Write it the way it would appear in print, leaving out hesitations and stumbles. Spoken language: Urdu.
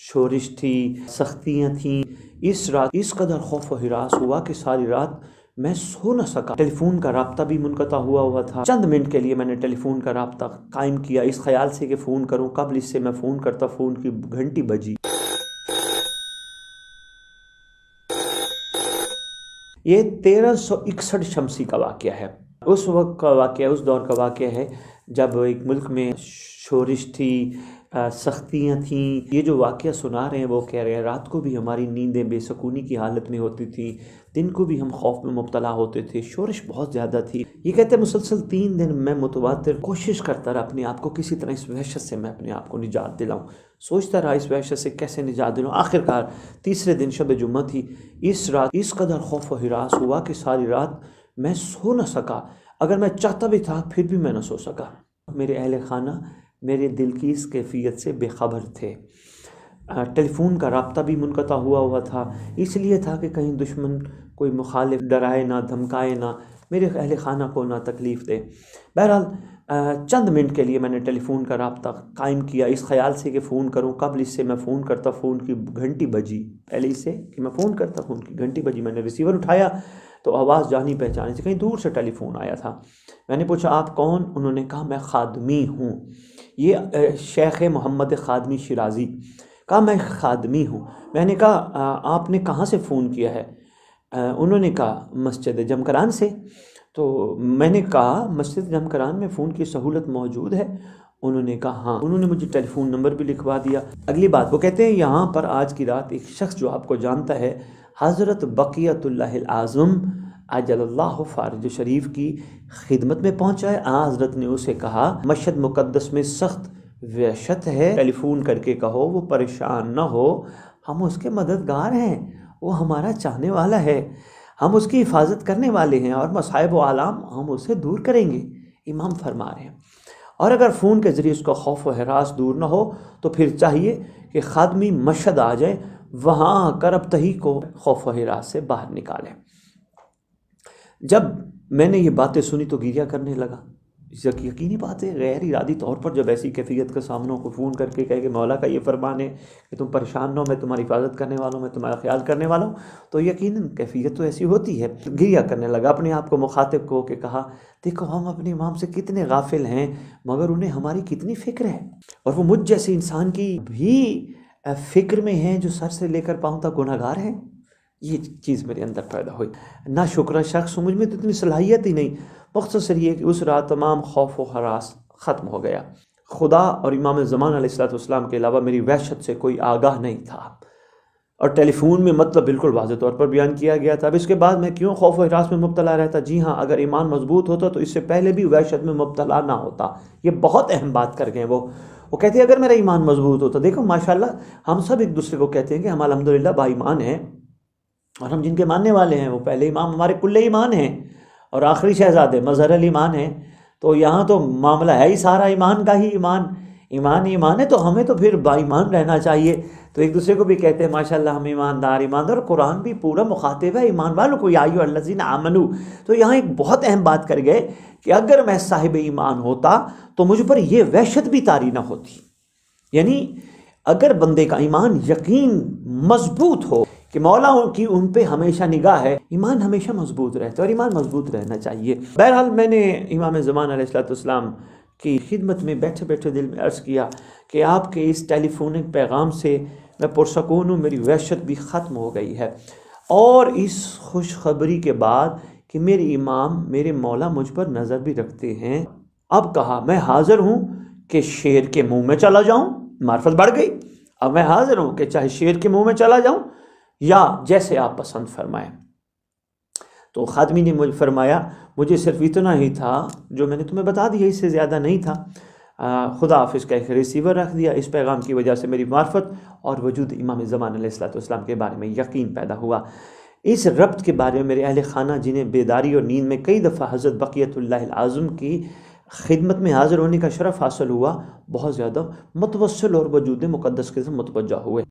شورش تھی، سختیاں تھیں۔ اس رات اس قدر خوف و ہراس ہوا کہ ساری رات میں سو نہ سکا۔ ٹیلی فون کا رابطہ بھی منقطع ہوا تھا۔ چند منٹ کے لیے میں نے ٹیلی فون کا رابطہ قائم کیا، اس خیال سے کہ فون کروں، قبل اس سے میں فون کرتا، فون کی گھنٹی بجی۔ یہ 1361 شمسی کا واقعہ ہے۔ اس وقت کا واقعہ، اس دور کا واقعہ ہے جب ایک ملک میں شورش تھی، سختیاں تھیں۔ یہ جو واقعہ سنا رہے ہیں وہ کہہ رہے ہیں رات کو بھی ہماری نیندیں بے سکونی کی حالت میں ہوتی تھیں، دن کو بھی ہم خوف میں مبتلا ہوتے تھے، شورش بہت زیادہ تھی۔ یہ کہتے ہیں مسلسل 3 دن میں متواتر کوشش کرتا رہا اپنے آپ کو کسی طرح اس وحشت سے میں اپنے آپ کو نجات دلاؤں، سوچتا رہا اس وحشت سے کیسے نجات دلاؤں۔ آخرکار تیسرے دن شب جمعہ تھی۔ اس رات اس قدر خوف و ہراس ہوا کہ ساری رات میں سو نہ سکا، اگر میں چاہتا بھی تھا پھر بھی میں نہ سو سکا۔ میرے اہل خانہ میرے دل کی اس کیفیت سے بے خبر تھے۔ ٹیلی فون کا رابطہ بھی منقطع ہوا تھا، اس لیے تھا کہ کہیں دشمن کوئی مخالف ڈرائے نہ، دھمکائے نہ، میرے اہل خانہ کو نہ تکلیف دے۔ بہرحال چند منٹ کے لیے میں نے ٹیلی فون کا رابطہ قائم کیا، اس خیال سے کہ فون کروں، قبل اس سے میں فون کرتا، فون کی گھنٹی بجی۔ پہلے اس سے کہ میں فون کرتا، فون کی گھنٹی بجی۔ میں نے ریسیور اٹھایا تو آواز جانی پہچانی سے کہیں دور سے ٹیلی فون آیا تھا۔ میں نے پوچھا آپ کون؟ انہوں نے کہا میں خادمی ہوں، یہ شیخ محمد خادمی شیرازی۔ کہا میں خادمی ہوں۔ میں نے کہا آپ نے کہاں سے فون کیا ہے؟ انہوں نے کہا مسجد جمکران سے۔ تو میں نے کہا مسجد جمکران میں فون کی سہولت موجود ہے؟ انہوں نے کہا ہاں۔ انہوں نے مجھے ٹیلی فون نمبر بھی لکھوا دیا۔ اگلی بات وہ کہتے ہیں یہاں پر آج کی رات ایک شخص جو آپ کو جانتا ہے، حضرت بقیت اللہ الاعظم عجل اللہ فرج شریف کی خدمت میں پہنچا ہے۔ حضرت نے اسے کہا مشہد مقدس میں سخت وحشت ہے، ٹیلی فون کر کے کہو وہ پریشان نہ ہو، ہم اس کے مددگار ہیں، وہ ہمارا چاہنے والا ہے، ہم اس کی حفاظت کرنے والے ہیں اور مصائب و آلام ہم اسے دور کریں گے۔ امام فرما رہے ہیں اور اگر فون کے ذریعے اس کا خوف و ہراس دور نہ ہو تو پھر چاہیے کہ خادمی مشہد آ جائے، وہاں آ کر ابتہی کو خوف و ہراس سے باہر نکالے۔ جب میں نے یہ باتیں سنی تو گریہ کرنے لگا۔ یقینی بات ہے غیر ارادی طور پر جب ایسی کیفیت کا سامنے کو فون کر کے کہے کہ مولا کا یہ فرمان ہے کہ تم پریشان نہ ہو، میں تمہاری حفاظت کرنے والا ہوں، میں تمہارا خیال کرنے والا ہوں، تو یقیناً کیفیت تو ایسی ہوتی ہے۔ گریہ کرنے لگا، اپنے آپ کو مخاطب کو کہ کہا دیکھو ہم اپنے امام سے کتنے غافل ہیں، مگر انہیں ہماری کتنی فکر ہے، اور وہ مجھ جیسے انسان کی بھی فکر میں ہیں جو سر سے لے کر پاؤں تک گناہ گار ہیں۔ یہ چیز میرے اندر پیدا ہوئی۔ نہ شکر شخص مجھ میں تو اتنی صلاحیت ہی نہیں۔ مختصر یہ کہ اس رات تمام خوف و ہراس ختم ہو گیا۔ خدا اور امام زمان علیہ السلام کے علاوہ میری وحشت سے کوئی آگاہ نہیں تھا، اور ٹیلی فون میں مطلب بالکل واضح طور پر بیان کیا گیا تھا۔ اب اس کے بعد میں کیوں خوف و ہراس میں مبتلا رہتا؟ جی ہاں، اگر ایمان مضبوط ہوتا تو اس سے پہلے بھی وحشت میں مبتلا نہ ہوتا۔ یہ بہت اہم بات کر گئے وہ کہتے ہیں اگر میرا ایمان مضبوط ہوتا۔ دیکھو ماشاءاللہ ہم سب ایک دوسرے کو کہتے ہیں کہ ہم الحمدللہ با ایمان ہیں، اور ہم جن کے ماننے والے ہیں وہ پہلے امام ہمارے کل ایمان ہیں اور آخری شہزادے مظہر الایمان ہیں۔ تو یہاں تو معاملہ ہے ہی سارا ایمان کا ہی، ایمان ہے، تو ہمیں تو پھر با ایمان رہنا چاہیے۔ تو ایک دوسرے کو بھی کہتے ہیں ماشاءاللہ ہم ایماندار، اور قرآن بھی پورا مخاطب ہے ایمان والوں کو، یا ایھا الذین آمنو۔ تو یہاں ایک بہت اہم بات کر گئے کہ اگر میں صاحب ایمان ہوتا تو مجھ پر یہ وحشت بھی طاری نہ ہوتی۔ یعنی اگر بندے کا ایمان یقین مضبوط ہو کہ مولا کی ان پہ ہمیشہ نگاہ ہے، ایمان ہمیشہ مضبوط رہتا ہے، اور ایمان مضبوط رہنا چاہیے۔ بہرحال میں نے امام زمان علیہ السلام کی خدمت میں بیٹھے بیٹھے دل میں عرض کیا کہ آپ کے اس ٹیلی فونک پیغام سے میں پرسکون ہوں، میری وحشت بھی ختم ہو گئی ہے، اور اس خوشخبری کے بعد کہ میرے امام میرے مولا مجھ پر نظر بھی رکھتے ہیں۔ اب کہا میں حاضر ہوں کہ شیر کے منہ میں چلا جاؤں، معرفت بڑھ گئی۔ اب میں حاضر ہوں کہ چاہے شیر کے منہ میں چلا جاؤں یا جیسے آپ پسند فرمائیں۔ تو خادمی نے مجھے فرمایا مجھے صرف اتنا ہی تھا جو میں نے تمہیں بتا دیا، اس سے زیادہ نہیں تھا۔ خدا حافظ کا ایک ریسیور رکھ دیا۔ اس پیغام کی وجہ سے میری معرفت اور وجود امام زمان علیہ السلام کے بارے میں یقین پیدا ہوا۔ اس ربط کے بارے میں میرے اہل خانہ جنہیں بیداری اور نیند میں کئی دفعہ حضرت بقیت اللہ الاعظم کی خدمت میں حاضر ہونے کا شرف حاصل ہوا، بہت زیادہ متوسل اور وجود مقدس کے ساتھ متوجہ ہوئے۔